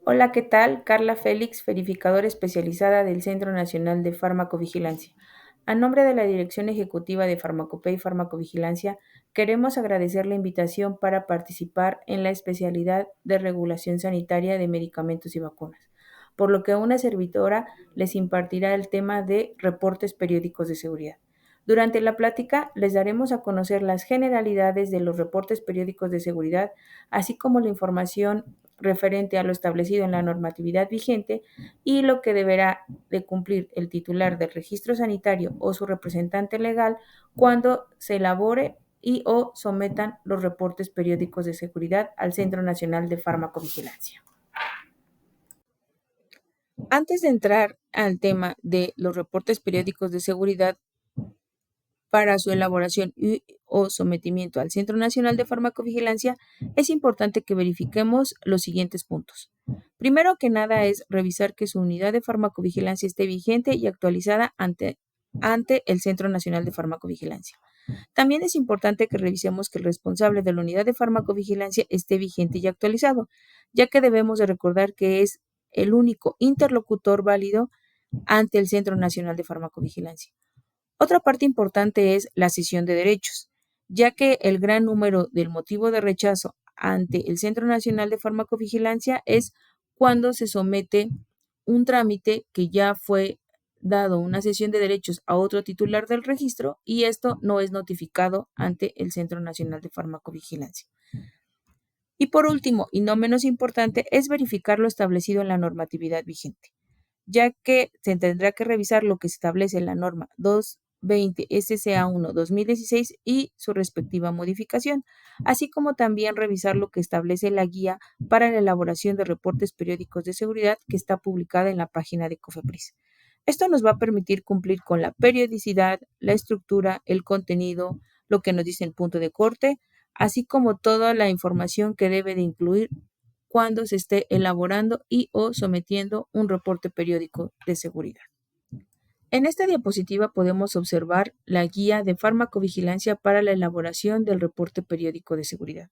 Hola, ¿qué tal? Carla Félix, verificadora especializada del Centro Nacional de Farmacovigilancia. A nombre de la Dirección Ejecutiva de Farmacopea y Farmacovigilancia, queremos agradecer la invitación para participar en la especialidad de regulación sanitaria de medicamentos y vacunas, por lo que una servidora les impartirá el tema de reportes periódicos de seguridad. Durante la plática les daremos a conocer las generalidades de los reportes periódicos de seguridad, así como la información referente a lo establecido en la normatividad vigente y lo que deberá de cumplir el titular del registro sanitario o su representante legal cuando se elabore y o sometan los reportes periódicos de seguridad al Centro Nacional de Farmacovigilancia. Antes de entrar al tema de los reportes periódicos de seguridad, para su elaboración y, o sometimiento al Centro Nacional de Farmacovigilancia, es importante que verifiquemos los siguientes puntos. Primero que nada es revisar que su unidad de farmacovigilancia esté vigente y actualizada ante el Centro Nacional de Farmacovigilancia. También es importante que revisemos que el responsable de la unidad de farmacovigilancia esté vigente y actualizado, ya que debemos de recordar que es el único interlocutor válido ante el Centro Nacional de Farmacovigilancia. Otra parte importante es la cesión de derechos, ya que el gran número del motivo de rechazo ante el Centro Nacional de Farmacovigilancia es cuando se somete un trámite que ya fue dado una cesión de derechos a otro titular del registro y esto no es notificado ante el Centro Nacional de Farmacovigilancia. Y por último, y no menos importante, es verificar lo establecido en la normatividad vigente, ya que se tendrá que revisar lo que se establece en la norma 220 SCA1 2016 y su respectiva modificación, así como también revisar lo que establece la guía para la elaboración de reportes periódicos de seguridad que está publicada en la página de COFEPRIS. Esto nos va a permitir cumplir con la periodicidad, la estructura, el contenido, lo que nos dice el punto de corte, así como toda la información que debe de incluir cuando se esté elaborando y o sometiendo un reporte periódico de seguridad. En esta diapositiva podemos observar la guía de farmacovigilancia para la elaboración del reporte periódico de seguridad,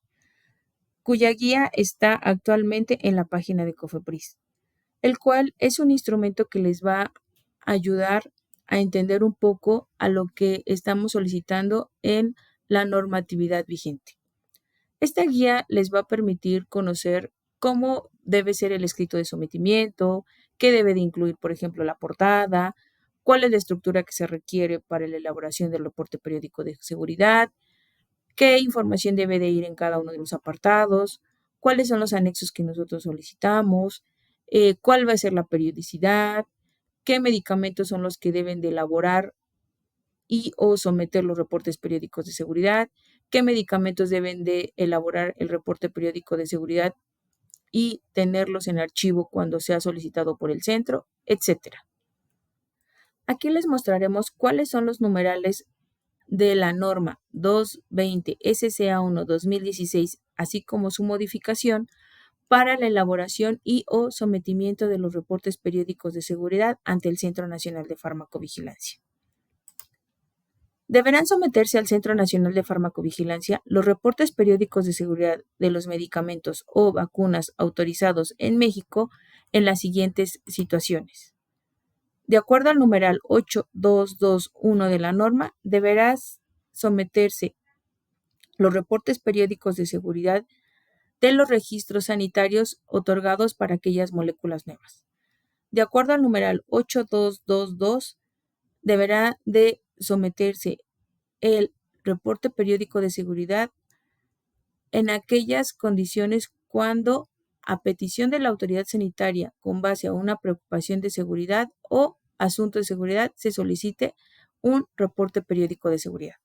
cuya guía está actualmente en la página de COFEPRIS, el cual es un instrumento que les va a ayudar a entender un poco a lo que estamos solicitando en la normatividad vigente. Esta guía les va a permitir conocer cómo debe ser el escrito de sometimiento, qué debe de incluir, por ejemplo, la portada, cuál es la estructura que se requiere para la elaboración del reporte periódico de seguridad, qué información debe de ir en cada uno de los apartados, cuáles son los anexos que nosotros solicitamos, cuál va a ser la periodicidad, qué medicamentos son los que deben de elaborar y o someter los reportes periódicos de seguridad, qué medicamentos deben de elaborar el reporte periódico de seguridad y tenerlos en archivo cuando sea solicitado por el centro, etcétera. Aquí les mostraremos cuáles son los numerales de la norma 220 SCA1 2016, así como su modificación para la elaboración y o sometimiento de los reportes periódicos de seguridad ante el Centro Nacional de Farmacovigilancia. Deberán someterse al Centro Nacional de Farmacovigilancia los reportes periódicos de seguridad de los medicamentos o vacunas autorizados en México en las siguientes situaciones. De acuerdo al numeral 8221 de la norma, deberás someterse los reportes periódicos de seguridad de los registros sanitarios otorgados para aquellas moléculas nuevas. De acuerdo al numeral 8222, deberá de someterse el reporte periódico de seguridad en aquellas condiciones cuando, a petición de la autoridad sanitaria, con base a una preocupación de seguridad o asunto de seguridad, se solicite un reporte periódico de seguridad.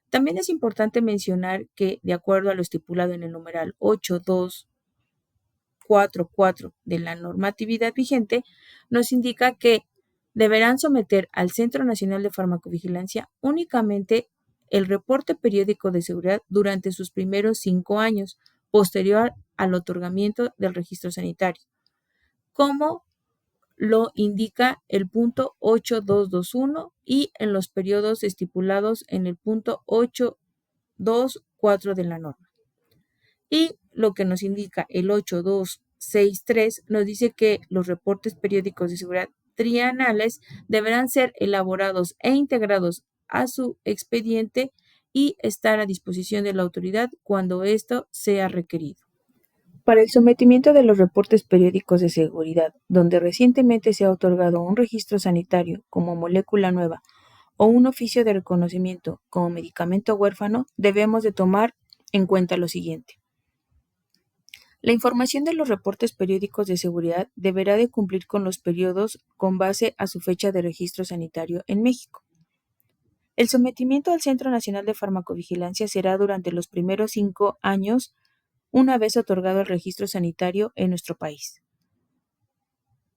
También es importante mencionar que, de acuerdo a lo estipulado en el numeral 8244 de la normatividad vigente, nos indica que deberán someter al Centro Nacional de Farmacovigilancia únicamente el reporte periódico de seguridad durante sus primeros 5 años, posterior al otorgamiento del registro sanitario, como lo indica el punto 8221 y en los periodos estipulados en el punto 824 de la norma. Y lo que nos indica el 82 6.3 nos dice que los reportes periódicos de seguridad trienales deberán ser elaborados e integrados a su expediente y estar a disposición de la autoridad cuando esto sea requerido. Para el sometimiento de los reportes periódicos de seguridad, donde recientemente se ha otorgado un registro sanitario como molécula nueva o un oficio de reconocimiento como medicamento huérfano, debemos de tomar en cuenta lo siguiente. La información de los reportes periódicos de seguridad deberá de cumplir con los periodos con base a su fecha de registro sanitario en México. El sometimiento al Centro Nacional de Farmacovigilancia será durante los primeros 5 años una vez otorgado el registro sanitario en nuestro país,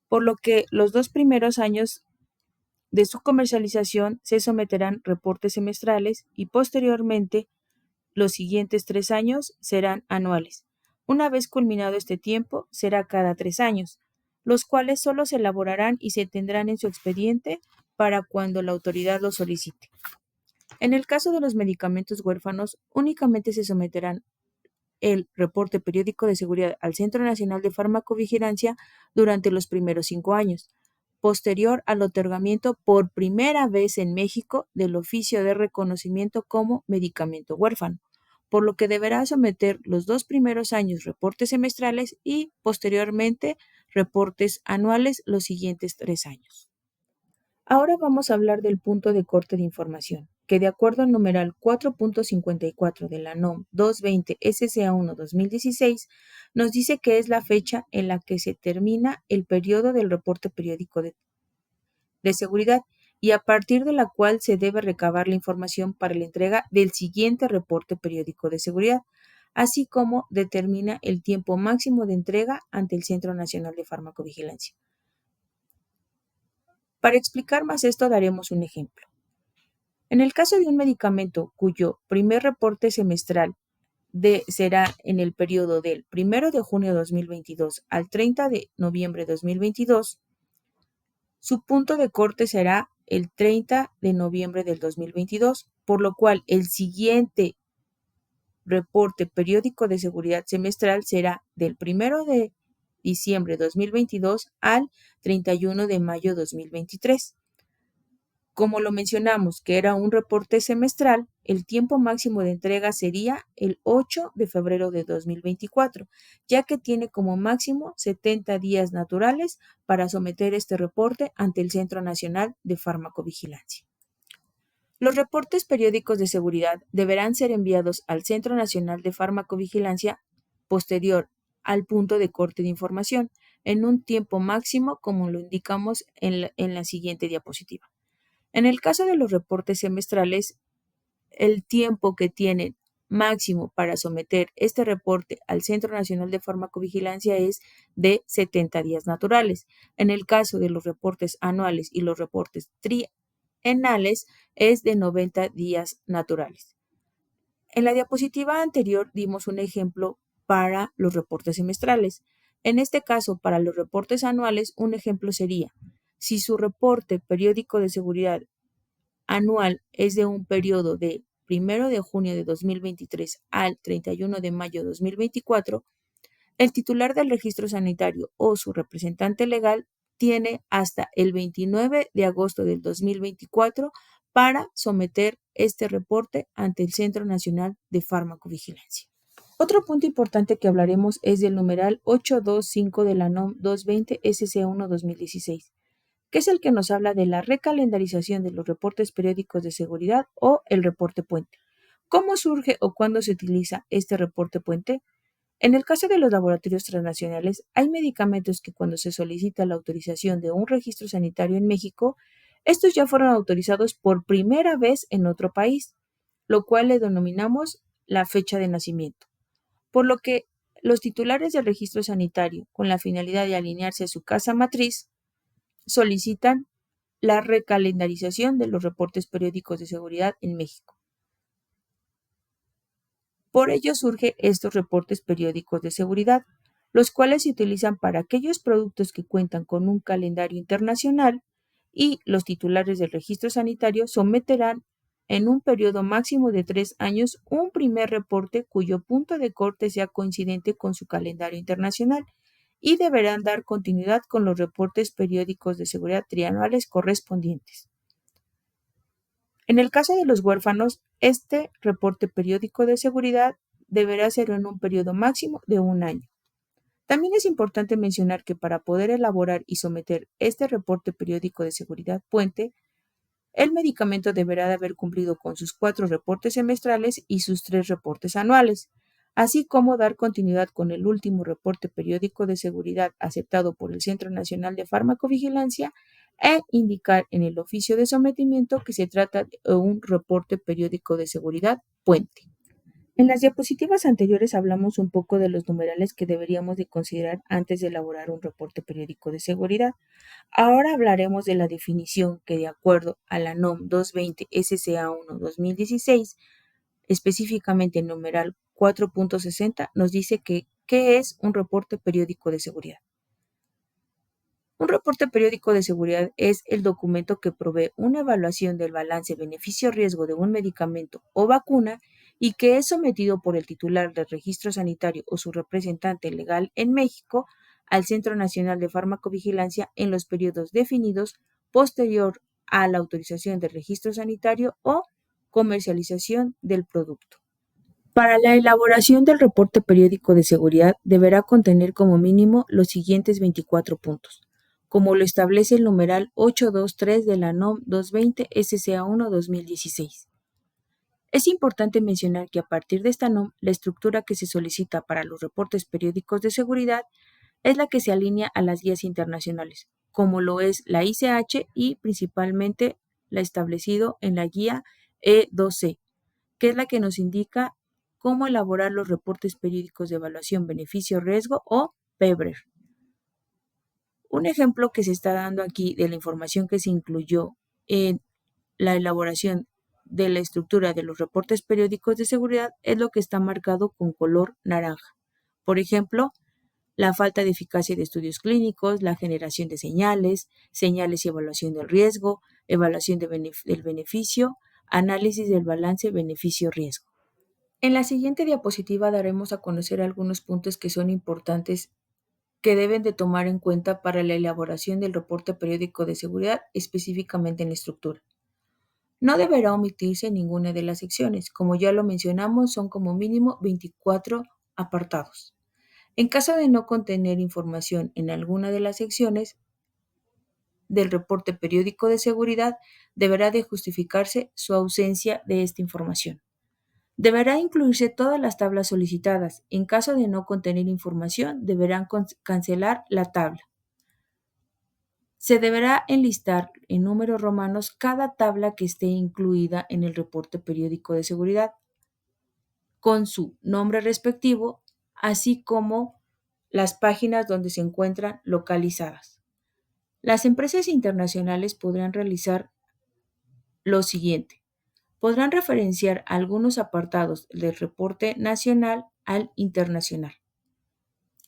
por lo que los 2 primeros años de su comercialización se someterán reportes semestrales y posteriormente los siguientes 3 años serán anuales. Una vez culminado este tiempo, será cada 3 años, los cuales solo se elaborarán y se tendrán en su expediente para cuando la autoridad lo solicite. En el caso de los medicamentos huérfanos, únicamente se someterán el reporte periódico de seguridad al Centro Nacional de Farmacovigilancia durante los primeros 5 años, posterior al otorgamiento por primera vez en México del oficio de reconocimiento como medicamento huérfano, por lo que deberá someter los 2 primeros años reportes semestrales y posteriormente reportes anuales los siguientes 3 años. Ahora vamos a hablar del punto de corte de información, que de acuerdo al numeral 4.54 de la NOM 220 SCA1 2016, nos dice que es la fecha en la que se termina el periodo del reporte periódico de seguridad y a partir de la cual se debe recabar la información para la entrega del siguiente reporte periódico de seguridad, así como determina el tiempo máximo de entrega ante el Centro Nacional de Farmacovigilancia. Para explicar más esto daremos un ejemplo. En el caso de un medicamento cuyo primer reporte semestral será en el periodo del 1 de junio de 2022 al 30 de noviembre de 2022, su punto de corte será el 30 de noviembre del 2022, por lo cual el siguiente reporte periódico de seguridad semestral será del 1 de diciembre de 2022 al 31 de mayo de 2023. Como lo mencionamos, que era un reporte semestral, el tiempo máximo de entrega sería el 8 de febrero de 2024, ya que tiene como máximo 70 días naturales para someter este reporte ante el Centro Nacional de Farmacovigilancia. Los reportes periódicos de seguridad deberán ser enviados al Centro Nacional de Farmacovigilancia posterior al punto de corte de información en un tiempo máximo, como lo indicamos en la siguiente diapositiva. En el caso de los reportes semestrales, el tiempo que tienen máximo para someter este reporte al Centro Nacional de Farmacovigilancia es de 70 días naturales. En el caso de los reportes anuales y los reportes trienales es de 90 días naturales. En la diapositiva anterior dimos un ejemplo para los reportes semestrales. En este caso, para los reportes anuales, un ejemplo sería: si su reporte periódico de seguridad anual es de un periodo de 1 de junio de 2023 al 31 de mayo de 2024, el titular del registro sanitario o su representante legal tiene hasta el 29 de agosto del 2024 para someter este reporte ante el Centro Nacional de Farmacovigilancia. Otro punto importante que hablaremos es del numeral 825 de la NOM 220 SC1 2016, que es el que nos habla de la recalendarización de los reportes periódicos de seguridad o el reporte puente. ¿Cómo surge o cuándo se utiliza este reporte puente? En el caso de los laboratorios transnacionales, hay medicamentos que cuando se solicita la autorización de un registro sanitario en México, estos ya fueron autorizados por primera vez en otro país, lo cual le denominamos la fecha de nacimiento. Por lo que los titulares del registro sanitario, con la finalidad de alinearse a su casa matriz, solicitan la recalendarización de los reportes periódicos de seguridad en México. Por ello surgen estos reportes periódicos de seguridad, los cuales se utilizan para aquellos productos que cuentan con un calendario internacional y los titulares del registro sanitario someterán en un periodo máximo de 3 años un primer reporte cuyo punto de corte sea coincidente con su calendario internacional y deberán dar continuidad con los reportes periódicos de seguridad trianuales correspondientes. En el caso de los huérfanos, este reporte periódico de seguridad deberá ser en un periodo máximo de 1 año. También es importante mencionar que para poder elaborar y someter este reporte periódico de seguridad puente, el medicamento deberá de haber cumplido con sus 4 reportes semestrales y sus 3 reportes anuales, así como dar continuidad con el último reporte periódico de seguridad aceptado por el Centro Nacional de Farmacovigilancia e indicar en el oficio de sometimiento que se trata de un reporte periódico de seguridad puente. En las diapositivas anteriores hablamos un poco de los numerales que deberíamos de considerar antes de elaborar un reporte periódico de seguridad. Ahora hablaremos de la definición que, de acuerdo a la NOM 220 SCA1 2016, específicamente el numeral 4.60, nos dice que ¿qué es un reporte periódico de seguridad? Un reporte periódico de seguridad es el documento que provee una evaluación del balance beneficio-riesgo de un medicamento o vacuna y que es sometido por el titular del registro sanitario o su representante legal en México al Centro Nacional de Farmacovigilancia en los periodos definidos posterior a la autorización del registro sanitario o comercialización del producto. Para la elaboración del reporte periódico de seguridad deberá contener como mínimo los siguientes 24 puntos, como lo establece el numeral 823 de la NOM 220 SCA1 2016. Es importante mencionar que a partir de esta NOM, la estructura que se solicita para los reportes periódicos de seguridad es la que se alinea a las guías internacionales, como lo es la ICH y principalmente la establecido en la guía E2C, que es la que nos indica cómo elaborar los reportes periódicos de evaluación beneficio-riesgo o PEBRER. Un ejemplo que se está dando aquí de la información que se incluyó en la elaboración de la estructura de los reportes periódicos de seguridad es lo que está marcado con color naranja. Por ejemplo, la falta de eficacia de estudios clínicos, la generación de señales, señales y evaluación del riesgo, evaluación del beneficio, análisis del balance beneficio-riesgo. En la siguiente diapositiva daremos a conocer algunos puntos que son importantes que deben de tomar en cuenta para la elaboración del reporte periódico de seguridad, específicamente en la estructura. No deberá omitirse ninguna de las secciones. Como ya lo mencionamos, son como mínimo 24 apartados. En caso de no contener información en alguna de las secciones del reporte periódico de seguridad, deberá de justificarse su ausencia de esta información. Deberá incluirse todas las tablas solicitadas. En caso de no contener información, deberán cancelar la tabla. Se deberá enlistar en números romanos cada tabla que esté incluida en el reporte periódico de seguridad, con su nombre respectivo, así como las páginas donde se encuentran localizadas. Las empresas internacionales podrán realizar lo siguiente. Podrán referenciar algunos apartados del reporte nacional al internacional.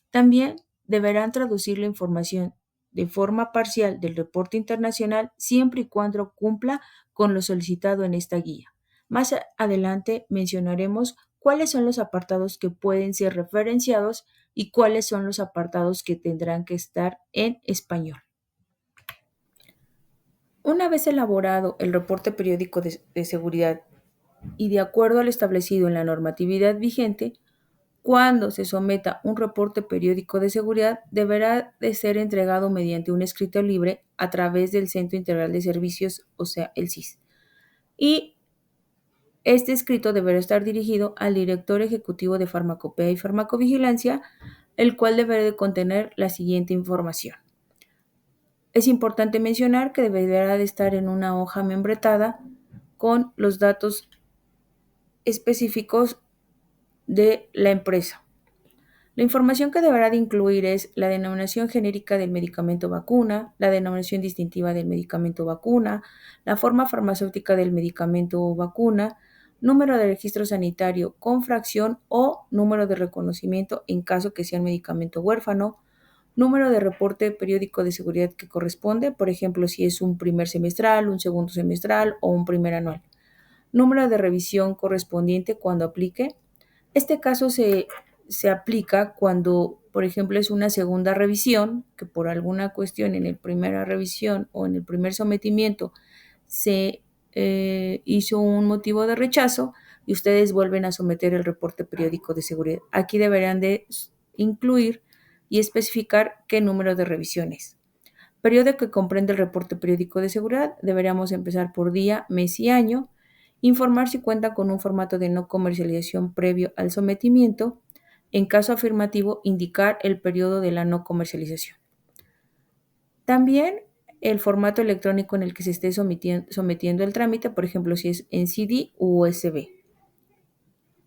También deberán traducir la información de forma parcial del reporte internacional siempre y cuando cumpla con lo solicitado en esta guía. Más adelante mencionaremos cuáles son los apartados que pueden ser referenciados y cuáles son los apartados que tendrán que estar en español. Una vez elaborado el reporte periódico de seguridad y de acuerdo a lo establecido en la normatividad vigente, cuando se someta un reporte periódico de seguridad, deberá de ser entregado mediante un escrito libre a través del Centro Integral de Servicios, o sea, el CIS. Y este escrito deberá estar dirigido al director ejecutivo de Farmacopea y Farmacovigilancia, el cual deberá de contener la siguiente información. Es importante mencionar que deberá de estar en una hoja membretada con los datos específicos de la empresa. La información que deberá de incluir es la denominación genérica del medicamento vacuna, la denominación distintiva del medicamento vacuna, la forma farmacéutica del medicamento vacuna, número de registro sanitario con fracción o número de reconocimiento en caso que sea un medicamento huérfano, número de reporte periódico de seguridad que corresponde, por ejemplo, si es un primer semestral, un segundo semestral o un primer anual, número de revisión correspondiente cuando aplique. Este caso se aplica cuando por ejemplo, es una segunda revisión, que por alguna cuestión en la primera revisión o en el primer sometimiento se hizo un motivo de rechazo y ustedes vuelven a someter el reporte periódico de seguridad. Aquí deberán de incluir y especificar qué número de revisiones. Periodo que comprende el reporte periódico de seguridad. Deberíamos empezar por día, mes y año. Informar si cuenta con un formato de no comercialización previo al sometimiento. En caso afirmativo, indicar el periodo de la no comercialización. También el formato electrónico en el que se esté sometiendo el trámite, por ejemplo, si es en CD u USB.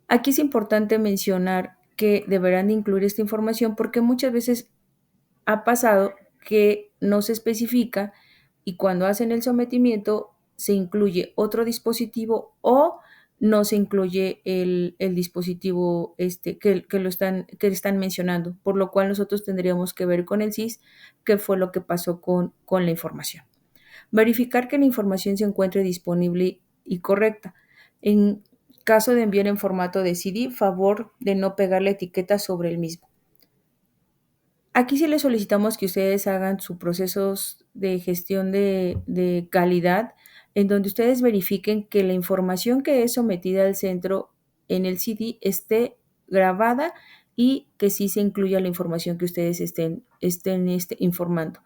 Aquí es importante mencionar que deberán de incluir esta información porque muchas veces ha pasado que no se especifica y cuando hacen el sometimiento se incluye otro dispositivo o no se incluye el dispositivo que están mencionando, por lo cual nosotros tendríamos que ver con el SIS qué fue lo que pasó con la información. Verificar que la información se encuentre disponible y correcta. En caso de enviar en formato de CD, favor de no pegar la etiqueta sobre el mismo. Aquí sí les solicitamos que ustedes hagan sus procesos de gestión de calidad, en donde ustedes verifiquen que la información que es sometida al centro en el CD esté grabada y que sí se incluya la información que ustedes estén informando.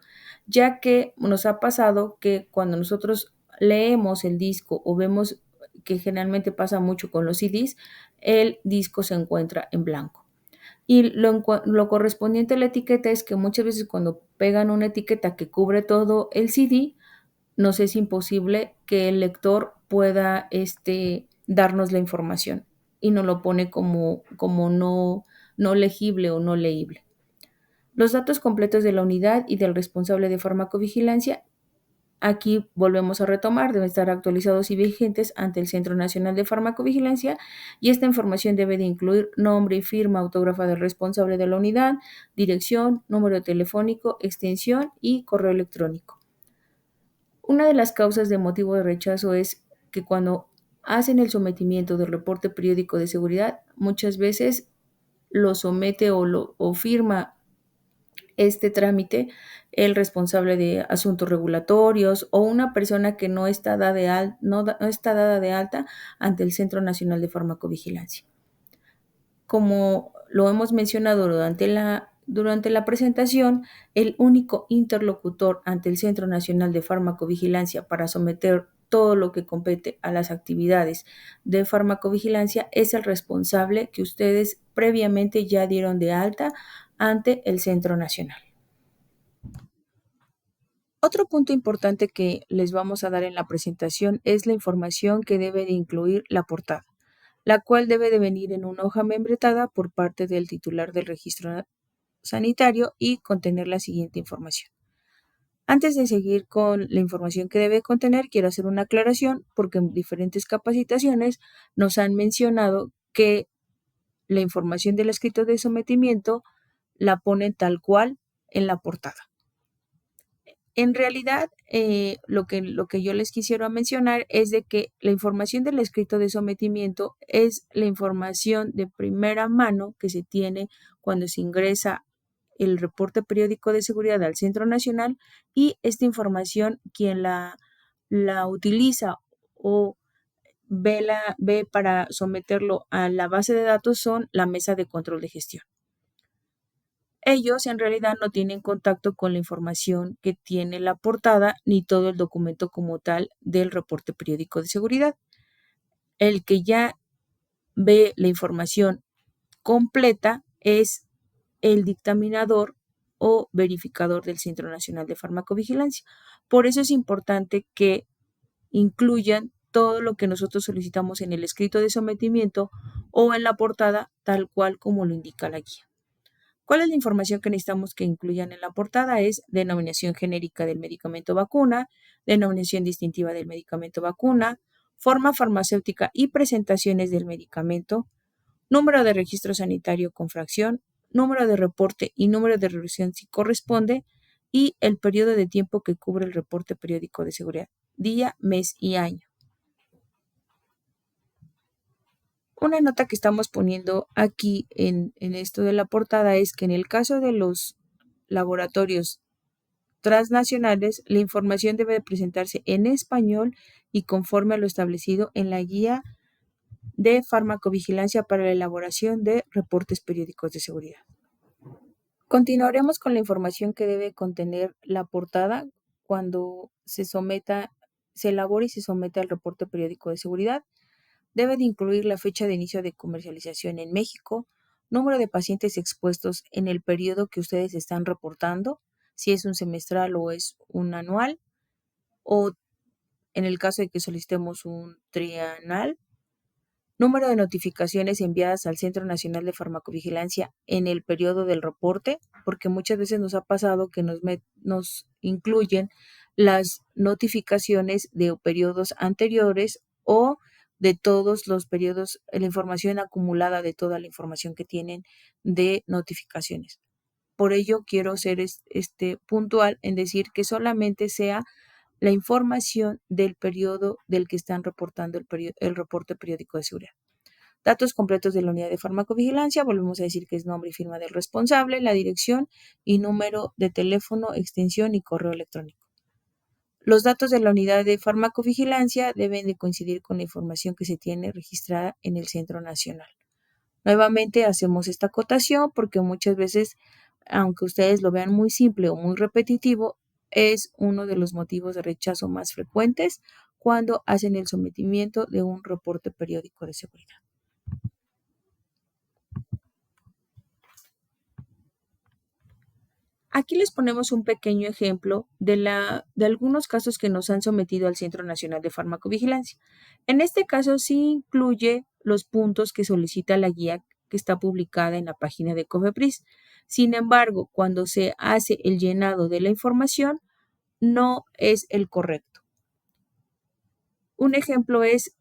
Ya que nos ha pasado que cuando nosotros leemos el disco o vemos que generalmente pasa mucho con los CDs, el disco se encuentra en blanco. Y lo correspondiente a la etiqueta es que muchas veces cuando pegan una etiqueta que cubre todo el CD, nos es imposible que el lector pueda darnos la información y nos lo pone como no legible o no leíble. Los datos completos de la unidad y del responsable de farmacovigilancia. Aquí volvemos a retomar, deben estar actualizados y vigentes ante el Centro Nacional de Farmacovigilancia y esta información debe de incluir nombre y firma autógrafa del responsable de la unidad, dirección, número telefónico, extensión y correo electrónico. Una de las causas de motivo de rechazo es que cuando hacen el sometimiento del reporte periódico de seguridad, muchas veces lo somete o firma este trámite el responsable de asuntos regulatorios o una persona que no está dada de alta ante el Centro Nacional de Farmacovigilancia. Como lo hemos mencionado durante la presentación, el único interlocutor ante el Centro Nacional de Farmacovigilancia para someter todo lo que compete a las actividades de farmacovigilancia es el responsable que ustedes previamente ya dieron de alta ante el Centro Nacional. Otro punto importante que les vamos a dar en la presentación es la información que debe de incluir la portada, la cual debe de venir en una hoja membretada por parte del titular del registro sanitario y contener la siguiente información. Antes de seguir con la información que debe contener, quiero hacer una aclaración porque en diferentes capacitaciones nos han mencionado que la información del escrito de sometimiento la ponen tal cual en la portada. En realidad, lo que yo les quisiera mencionar es de que la información del escrito de sometimiento es la información de primera mano que se tiene cuando se ingresa el reporte periódico de seguridad al Centro Nacional y esta información quien la utiliza o ve para someterlo a la base de datos son la mesa de control de gestión. Ellos en realidad no tienen contacto con la información que tiene la portada ni todo el documento como tal del reporte periódico de seguridad. El que ya ve la información completa es el dictaminador o verificador del Centro Nacional de Farmacovigilancia. Por eso es importante que incluyan todo lo que nosotros solicitamos en el escrito de sometimiento o en la portada tal cual como lo indica la guía. ¿Cuál es la información que necesitamos que incluyan en la portada? Es denominación genérica del medicamento vacuna, denominación distintiva del medicamento vacuna, forma farmacéutica y presentaciones del medicamento, número de registro sanitario con fracción, número de reporte y número de revisión si corresponde, y el periodo de tiempo que cubre el reporte periódico de seguridad, día, mes y año. Una nota que estamos poniendo aquí en esto de la portada es que en el caso de los laboratorios transnacionales, la información debe de presentarse en español y conforme a lo establecido en la guía de farmacovigilancia para la elaboración de reportes periódicos de seguridad. Continuaremos con la información que debe contener la portada cuando se elabore y se someta al reporte periódico de seguridad. Debe de incluir la fecha de inicio de comercialización en México, número de pacientes expuestos en el periodo que ustedes están reportando, si es un semestral o es un anual, o en el caso de que solicitemos un trienal, número de notificaciones enviadas al Centro Nacional de Farmacovigilancia en el periodo del reporte, porque muchas veces nos ha pasado que nos incluyen las notificaciones de periodos anteriores o de todos los periodos, la información acumulada de toda la información que tienen de notificaciones. Por ello, quiero ser puntual en decir que solamente sea la información del periodo del que están reportando el reporte periódico de seguridad. Datos completos de la unidad de farmacovigilancia, volvemos a decir que es nombre y firma del responsable, la dirección y número de teléfono, extensión y correo electrónico. Los datos de la unidad de farmacovigilancia deben de coincidir con la información que se tiene registrada en el Centro Nacional. Nuevamente hacemos esta acotación porque muchas veces, aunque ustedes lo vean muy simple o muy repetitivo, es uno de los motivos de rechazo más frecuentes cuando hacen el sometimiento de un reporte periódico de seguridad. Aquí les ponemos un pequeño ejemplo de algunos casos que nos han sometido al Centro Nacional de Farmacovigilancia. En este caso sí incluye los puntos que solicita la guía que está publicada en la página de COFEPRIS. Sin embargo, cuando se hace el llenado de la información, no es el correcto. Un ejemplo es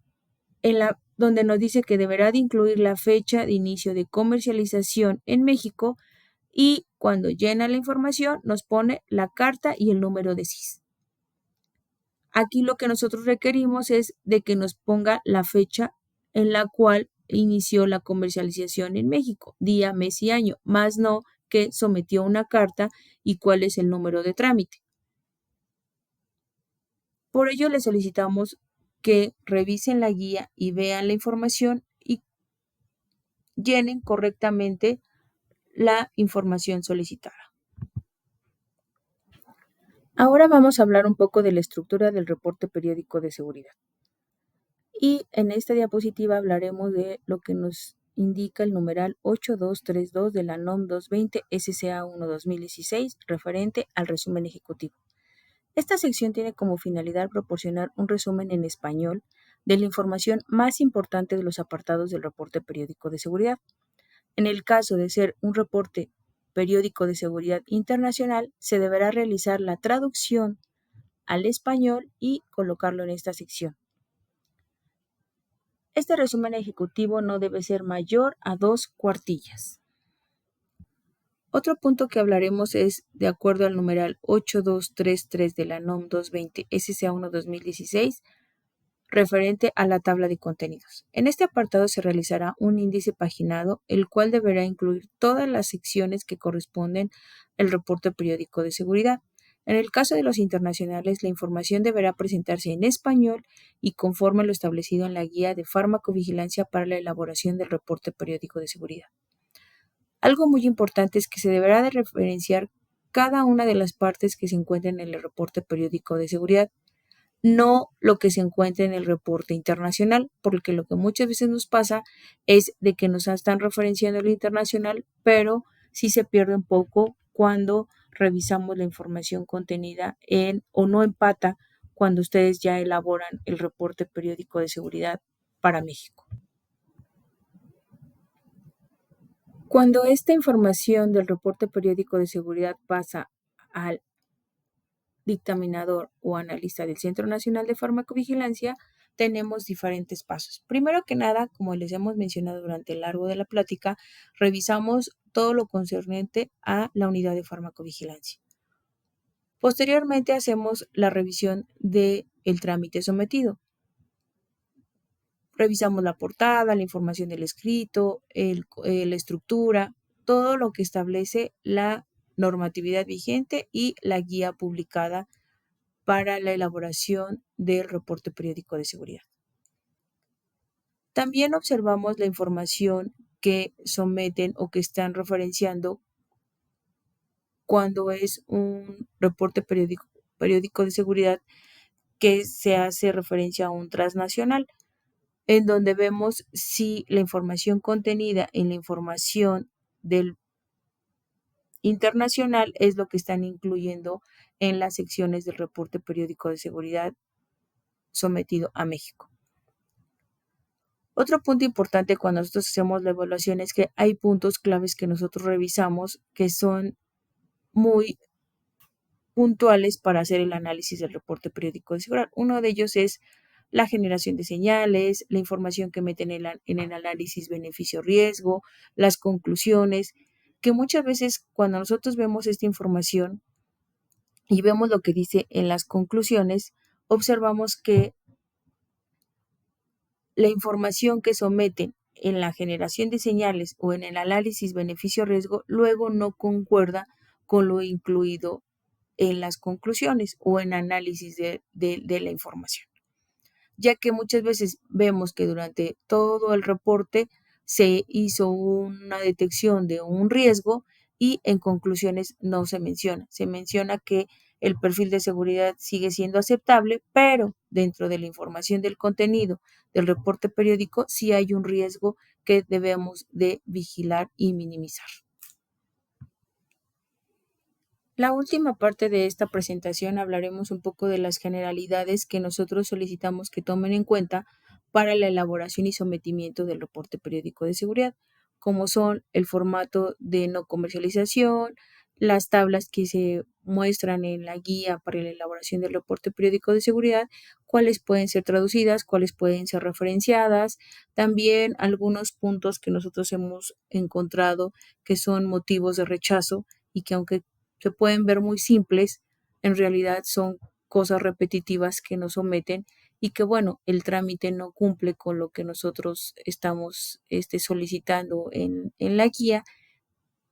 donde nos dice que deberá de incluir la fecha de inicio de comercialización en México y cuando llena la información nos pone la carta y el número de CIS. Aquí lo que nosotros requerimos es de que nos ponga la fecha en la cual inició la comercialización en México, día, mes y año, más no que sometió una carta y cuál es el número de trámite. Por ello le solicitamos que revisen la guía y vean la información y llenen correctamente la información solicitada. Ahora vamos a hablar un poco de la estructura del reporte periódico de seguridad. Y en esta diapositiva hablaremos de lo que nos indica el numeral 8232 de la NOM 220 SCA1 2016 referente al resumen ejecutivo. Esta sección tiene como finalidad proporcionar un resumen en español de la información más importante de los apartados del reporte periódico de seguridad. En el caso de ser un reporte periódico de seguridad internacional, se deberá realizar la traducción al español y colocarlo en esta sección. Este resumen ejecutivo no debe ser mayor a 2 cuartillas. Otro punto que hablaremos es, de acuerdo al numeral 8233 de la NOM 220 SCA1 2016, referente a la tabla de contenidos. En este apartado se realizará un índice paginado, el cual deberá incluir todas las secciones que corresponden al reporte periódico de seguridad. En el caso de los internacionales, la información deberá presentarse en español y conforme a lo establecido en la guía de farmacovigilancia para la elaboración del reporte periódico de seguridad. Algo muy importante es que se deberá de referenciar cada una de las partes que se encuentran en el reporte periódico de seguridad, no lo que se encuentra en el reporte internacional, porque lo que muchas veces nos pasa es de que nos están referenciando el internacional, pero sí se pierde un poco cuando revisamos la información contenida o no empata cuando ustedes ya elaboran el reporte periódico de seguridad para México. Cuando esta información del reporte periódico de seguridad pasa al dictaminador o analista del Centro Nacional de Farmacovigilancia, tenemos diferentes pasos. Primero que nada, como les hemos mencionado durante el largo de la plática, revisamos todo lo concerniente a la unidad de farmacovigilancia. Posteriormente hacemos la revisión del trámite sometido. Revisamos la portada, la información del escrito, la estructura, todo lo que establece la normatividad vigente y la guía publicada para la elaboración del reporte periódico de seguridad. También observamos la información que someten o que están referenciando cuando es un reporte periódico de seguridad que se hace referencia a un transnacional, en donde vemos si la información contenida en la información del internacional es lo que están incluyendo en las secciones del reporte periódico de seguridad sometido a México. Otro punto importante cuando nosotros hacemos la evaluación es que hay puntos claves que nosotros revisamos que son muy puntuales para hacer el análisis del reporte periódico de seguridad. Uno de ellos es la generación de señales, la información que meten en el análisis beneficio-riesgo, las conclusiones, que muchas veces cuando nosotros vemos esta información y vemos lo que dice en las conclusiones, observamos que la información que someten en la generación de señales o en el análisis beneficio-riesgo luego no concuerda con lo incluido en las conclusiones o en análisis de la información, ya que muchas veces vemos que durante todo el reporte se hizo una detección de un riesgo y en conclusiones no se menciona. Se menciona que el perfil de seguridad sigue siendo aceptable, pero dentro de la información del contenido del reporte periódico sí hay un riesgo que debemos de vigilar y minimizar. La última parte de esta presentación hablaremos un poco de las generalidades que nosotros solicitamos que tomen en cuenta para la elaboración y sometimiento del reporte periódico de seguridad, como son el formato de no comercialización, las tablas que se muestran en la guía para la elaboración del reporte periódico de seguridad, cuáles pueden ser traducidas, cuáles pueden ser referenciadas, también algunos puntos que nosotros hemos encontrado que son motivos de rechazo y que aunque se pueden ver muy simples, en realidad son cosas repetitivas que nos someten y que, bueno, el trámite no cumple con lo que nosotros estamos solicitando en la guía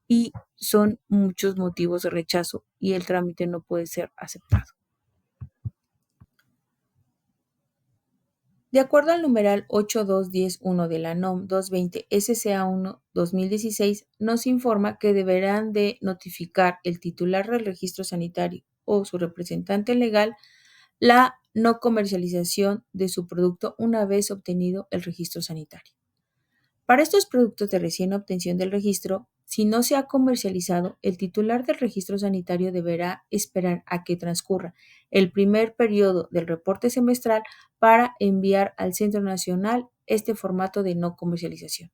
y son muchos motivos de rechazo y el trámite no puede ser aceptado. De acuerdo al numeral 8210.1 de la NOM 220 SCA1 2016, nos informa que deberán de notificar el titular del registro sanitario o su representante legal la no comercialización de su producto una vez obtenido el registro sanitario. Para estos productos de recién obtención del registro, si no se ha comercializado, el titular del registro sanitario deberá esperar a que transcurra el primer periodo del reporte semestral para enviar al Centro Nacional este formato de no comercialización.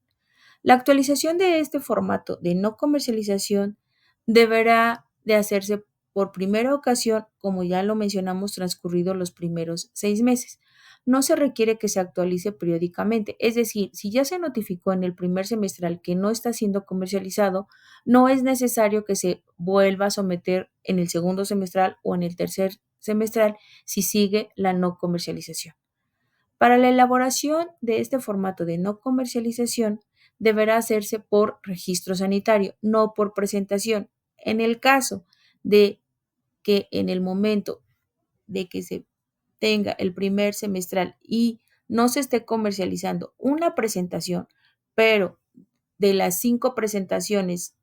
La actualización de este formato de no comercialización deberá de hacerse por primera ocasión, como ya lo mencionamos, transcurridos los primeros 6 meses. No se requiere que se actualice periódicamente, es decir, si ya se notificó en el primer semestral que no está siendo comercializado, no es necesario que se vuelva a someter en el segundo semestral o en el tercer semestral si sigue la no comercialización. Para la elaboración de este formato de no comercialización, deberá hacerse por registro sanitario, no por presentación. En el caso de que en el momento de que se tenga el primer semestral y no se esté comercializando una presentación, pero de las 5 presentaciones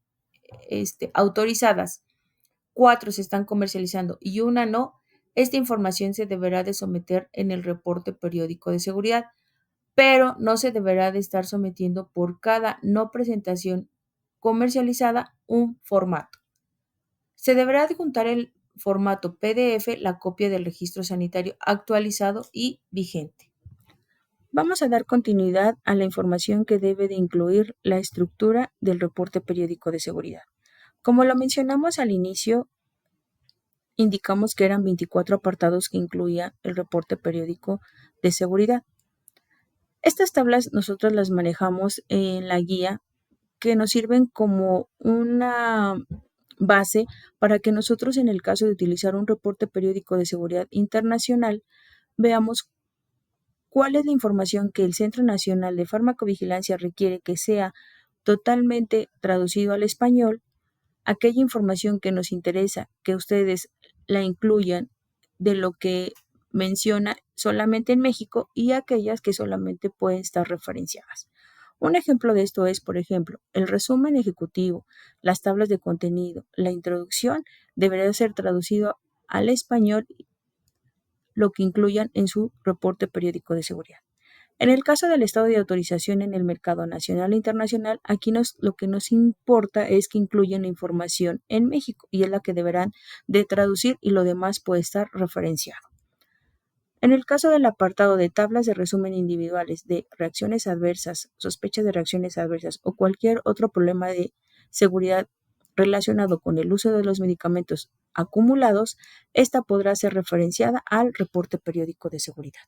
autorizadas, 4 se están comercializando y una no, esta información se deberá de someter en el reporte periódico de seguridad, pero no se deberá de estar sometiendo por cada no presentación comercializada un formato. Se deberá adjuntar el formato PDF, la copia del registro sanitario actualizado y vigente. Vamos a dar continuidad a la información que debe de incluir la estructura del reporte periódico de seguridad. Como lo mencionamos al inicio, indicamos que eran 24 apartados que incluía el reporte periódico de seguridad. Estas tablas nosotros las manejamos en la guía que nos sirven como una base para que nosotros en el caso de utilizar un reporte periódico de seguridad internacional veamos ¿Cuál es la información que el Centro Nacional de Farmacovigilancia requiere que sea totalmente traducido al español? Aquella información que nos interesa que ustedes la incluyan de lo que menciona solamente en México y aquellas que solamente pueden estar referenciadas. Un ejemplo de esto es, por ejemplo, el resumen ejecutivo, las tablas de contenido, la introducción debería ser traducido al español, lo que incluyan en su reporte periódico de seguridad. En el caso del estado de autorización en el mercado nacional e internacional, aquí lo que nos importa es que incluyan la información en México y es la que deberán de traducir y lo demás puede estar referenciado. En el caso del apartado de tablas de resumen individuales de reacciones adversas, sospechas de reacciones adversas o cualquier otro problema de seguridad relacionado con el uso de los medicamentos acumulados, esta podrá ser referenciada al reporte periódico de seguridad.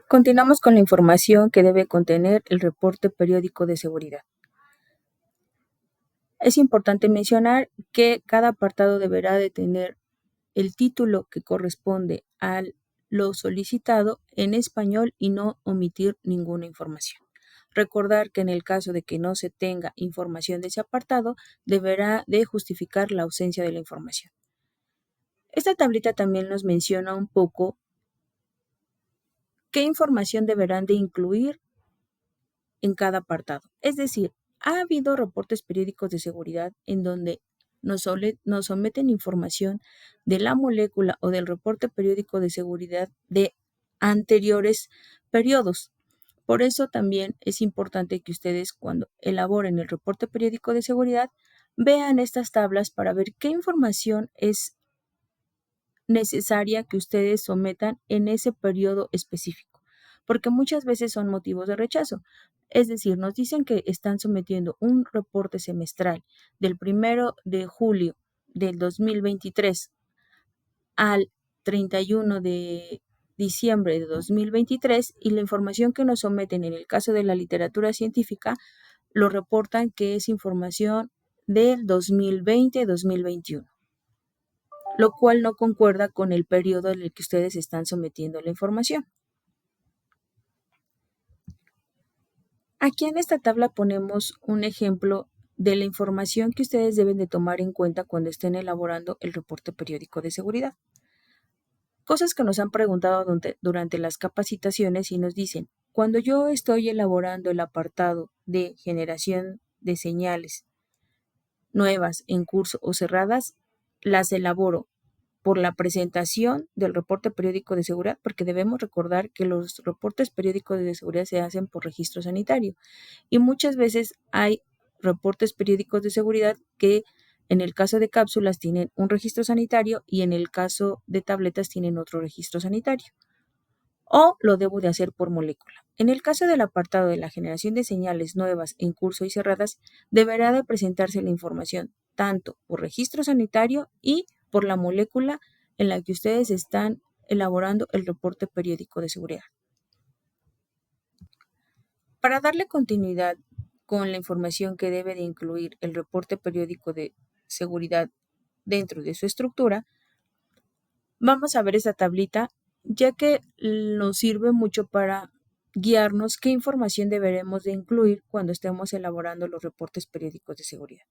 Continuamos con la información que debe contener el reporte periódico de seguridad. Es importante mencionar que cada apartado deberá de tener el título que corresponde a lo solicitado en español y no omitir ninguna información. Recordar que en el caso de que no se tenga información de ese apartado, deberá de justificar la ausencia de la información. Esta tablita también nos menciona un poco qué información deberán de incluir en cada apartado. Es decir, ha habido reportes periódicos de seguridad en donde nos someten información de la molécula o del reporte periódico de seguridad de anteriores periodos. Por eso también es importante que ustedes cuando elaboren el reporte periódico de seguridad vean estas tablas para ver qué información es necesaria que ustedes sometan en ese periodo específico, porque muchas veces son motivos de rechazo. Es decir, nos dicen que están sometiendo un reporte semestral del 1 de julio del 2023 al 31 de diciembre de 2023 y la información que nos someten en el caso de la literatura científica lo reportan que es información del 2020-2021. Lo cual no concuerda con el periodo en el que ustedes están sometiendo la información. Aquí en esta tabla ponemos un ejemplo de la información que ustedes deben de tomar en cuenta cuando estén elaborando el reporte periódico de seguridad. Cosas que nos han preguntado durante las capacitaciones y nos dicen, cuando yo estoy elaborando el apartado de generación de señales nuevas en curso o cerradas, las elaboro por la presentación del reporte periódico de seguridad, porque debemos recordar que los reportes periódicos de seguridad se hacen por registro sanitario y muchas veces hay reportes periódicos de seguridad que en el caso de cápsulas tienen un registro sanitario y en el caso de tabletas tienen otro registro sanitario. O lo debo de hacer por molécula. En el caso del apartado de la generación de señales nuevas en curso y cerradas, deberá de presentarse la información tanto por registro sanitario y por la molécula en la que ustedes están elaborando el reporte periódico de seguridad. Para darle continuidad con la información que debe de incluir el reporte periódico de seguridad dentro de su estructura, vamos a ver esta tablita, ya que nos sirve mucho para guiarnos qué información deberemos de incluir cuando estemos elaborando los reportes periódicos de seguridad.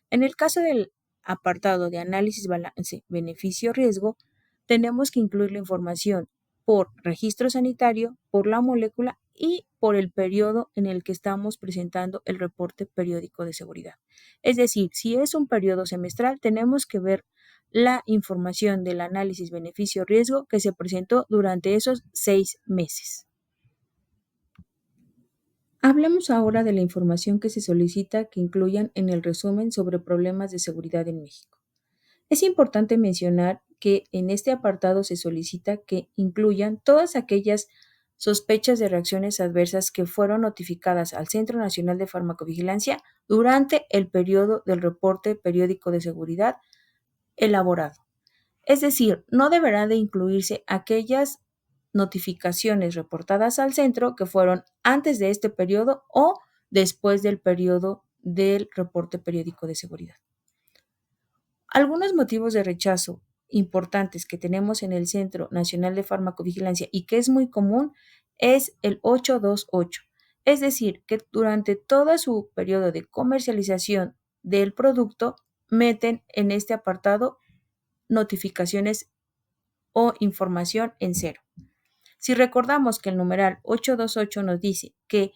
En el caso del apartado de análisis, balance, beneficio, riesgo, tenemos que incluir la información por registro sanitario, por la molécula y por el periodo en el que estamos presentando el reporte periódico de seguridad. Es decir, si es un periodo semestral, tenemos que ver la información del análisis beneficio-riesgo que se presentó durante esos 6 meses. Hablemos ahora de la información que se solicita que incluyan en el resumen sobre problemas de seguridad en México. Es importante mencionar que en este apartado se solicita que incluyan todas aquellas sospechas de reacciones adversas que fueron notificadas al Centro Nacional de Farmacovigilancia durante el periodo del reporte periódico de seguridad elaborado. Es decir, no deberá de incluirse aquellas notificaciones reportadas al centro que fueron antes de este periodo o después del periodo del reporte periódico de seguridad. Algunos motivos de rechazo importantes que tenemos en el Centro Nacional de Farmacovigilancia y que es muy común es el 828. Es decir, que durante todo su periodo de comercialización del producto meten en este apartado notificaciones o información en cero. Si recordamos que el numeral 828 nos dice que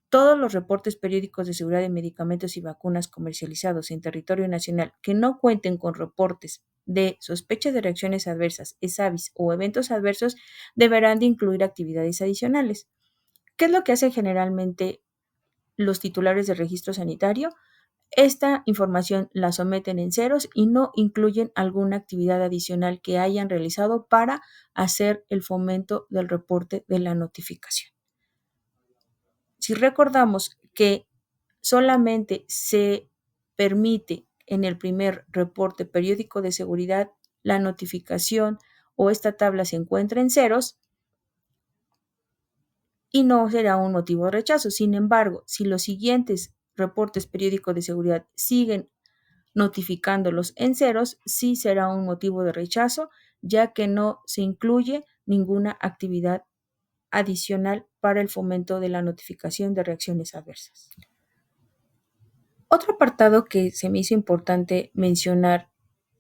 todos los reportes periódicos de seguridad de medicamentos y vacunas comercializados en territorio nacional que no cuenten con reportes de sospecha de reacciones adversas, ESAVIS o eventos adversos deberán de incluir actividades adicionales. ¿Qué es lo que hacen generalmente los titulares del registro sanitario? Esta información la someten en ceros y no incluyen alguna actividad adicional que hayan realizado para hacer el fomento del reporte de la notificación. Si recordamos que solamente se permite en el primer reporte periódico de seguridad la notificación o esta tabla se encuentra en ceros y no será un motivo de rechazo. Sin embargo, si los siguientes reportes periódicos de seguridad siguen notificándolos en ceros, sí será un motivo de rechazo, ya que no se incluye ninguna actividad adicional para el fomento de la notificación de reacciones adversas. Otro apartado que se me hizo importante mencionar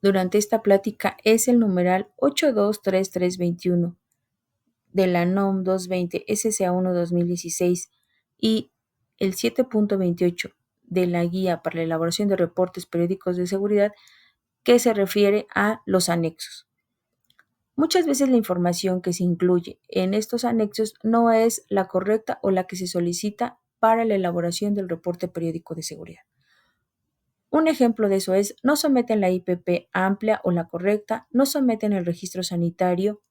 durante esta plática es el numeral 823321 de la NOM 220 SCA1 2016 y el 7.28 de la Guía para la elaboración de reportes periódicos de seguridad, que se refiere a los anexos. Muchas veces la información que se incluye en estos anexos no es la correcta o la que se solicita para la elaboración del reporte periódico de seguridad. Un ejemplo de eso es: no someten la IPP amplia o la correcta, no someten el registro sanitario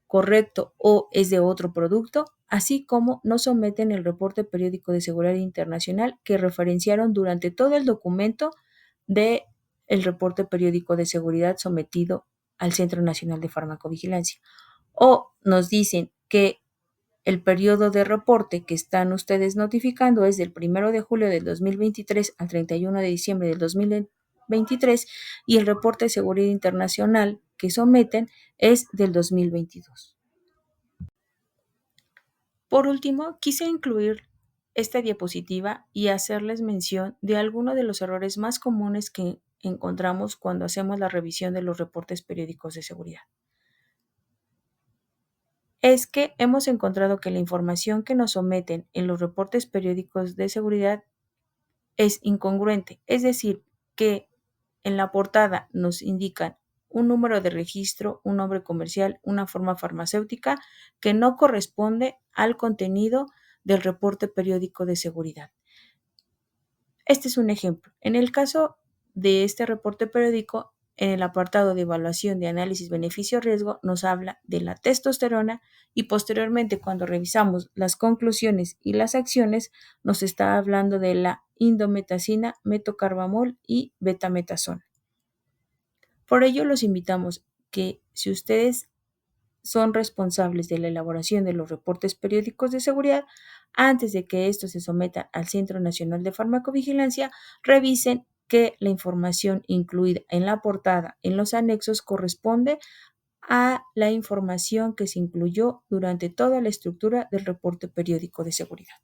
correcto o es de otro producto, así como no someten el reporte periódico de seguridad internacional que referenciaron durante todo el documento del reporte periódico de seguridad sometido al Centro Nacional de Farmacovigilancia. O nos dicen que el periodo de reporte que están ustedes notificando es del 1 de julio del 2023 al 31 de diciembre del 2023 y el reporte de seguridad internacional que someten es del 2022. Por último, quise incluir esta diapositiva y hacerles mención de algunos de los errores más comunes que encontramos cuando hacemos la revisión de los reportes periódicos de seguridad. Es que hemos encontrado que la información que nos someten en los reportes periódicos de seguridad es incongruente, es decir, que en la portada nos indican un número de registro, un nombre comercial, una forma farmacéutica que no corresponde al contenido del reporte periódico de seguridad. Este es un ejemplo. En el caso de este reporte periódico, en el apartado de evaluación de análisis beneficio-riesgo nos habla de la testosterona y posteriormente, cuando revisamos las conclusiones y las acciones, nos está hablando de la indometacina, metocarbamol y betametasona. Por ello, los invitamos que si ustedes son responsables de la elaboración de los reportes periódicos de seguridad, antes de que estos se sometan al Centro Nacional de Farmacovigilancia, revisen que la información incluida en la portada en los anexos corresponde a la información que se incluyó durante toda la estructura del reporte periódico de seguridad.